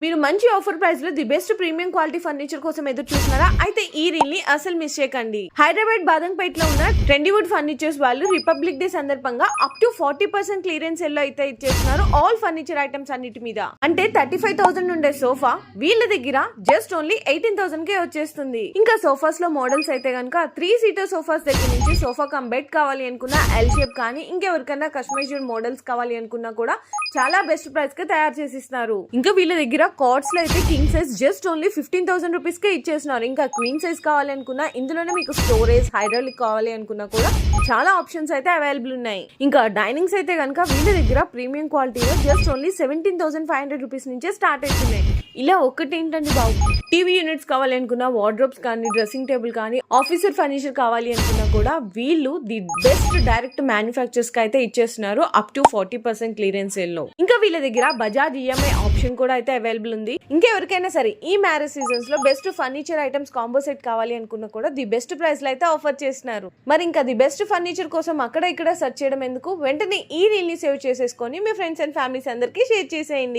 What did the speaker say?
మీరు మంచి offer price లో the best premium quality furniture కోసం ఎదురు చూస్తున్నారా? అయితే ఈ రీల్ ని అసలు మిస్ చేయకండి. హైదరాబాద్ బాదంపేట్ లో ఉన్న ట్రెండీవుడ్ ఫర్నిచర్స్ వాళ్ళు రిపబ్లిక్ డే సందర్భంగా అప్ టు 40% క్లియరెన్స్ సేల్ లో అయితే ఇచ్చేస్తున్నారు ఆల్ ఫర్నిచర్ ఐటమ్స్ అన్నిటి మీద. అంటే 35,000 ఉండే సోఫా వీళ్ళ దగ్గర జస్ట్ ఓన్లీ 18,000 కే వచ్చేస్తుంది. ఇంకా సోఫాస్ లో మోడల్స్ అయితే గనక 3 సీటర్ సోఫాస్ దగ్గర నుంచి సోఫా కమ్ బెడ్ కావాలి అనుకున్నా, ఎల్ షేప్ కానీ ఇంకెవరికైనా కస్టమైజ్డ్ మోడల్స్ కావాలి అనుకున్నా కూడా చాలా బెస్ట్ ప్రైస్ కి తయారు చేసిస్తున్నారు. ఇంకా వీళ్ళ దగ్గర కార్డ్స్ లో అయితే king size just only 15,000 rupees కే ఇచ్చేస్తున్నారు. ఇంకా క్వీన్ సైజ్ కావాలి అనుకున్నా, ఇందులోనే మీకు స్టోరేజ్ హైడ్రాలిక్ కావాలి అనుకున్నా కూడా చాలా ఆప్షన్స్ అయితే అవైలబుల్ ఉన్నాయి. ఇంకా డైనింగ్స్ అయితే కనుక వీళ్ళ దగ్గర ప్రీమియం క్వాలిటీలో జస్ట్ ఓన్లీ 17,500 రూపీస్ నుంచే స్టార్ట్ అవుతున్నాయి. ఇలా ఒక్కటి ఏంటండి బాబు, టీవీ యూనిట్స్ కావాలి అనుకున్నా, వార్డ్రోబ్స్ కానీ, డ్రెస్సింగ్ టేబుల్ కానీ, ఆఫీసర్ ఫర్నిచర్ కావాలి అనుకున్నా కూడా వీళ్ళు ది బెస్ట్ డైరెక్ట్ మ్యానుఫ్యాక్చర్స్ కి అయితే ఇచ్చేస్తున్నారు అప్ టు 40% క్లియరెన్స్ సేల్ లో. ఇంకా వీళ్ళ దగ్గర బజాజ్ ఈఎంఐ ఆప్షన్ కూడా అయితే అవైలబుల్ ఉంది. ఇంకెవరికైనా సరే ఈ మ్యారేజ్ సీజన్స్ లో best furniture items combo set కావాలి అనుకున్నా కూడా ది బెస్ట్ ప్రైస్ లో అయితే ఆఫర్ చేస్తున్నారు. మరి ఇంకా ది బెస్ట్ ఫర్నిచర్ కోసం అక్కడ ఇక్కడ సెర్చ్ చేయడం ఎందుకు, వెంటనే ఈ రీల్ ని సేవ్ చేసేసుకొని మీ ఫ్రెండ్స్ అండ్ ఫ్యామిలీస్ అందరికీ షేర్ చేసేయండి.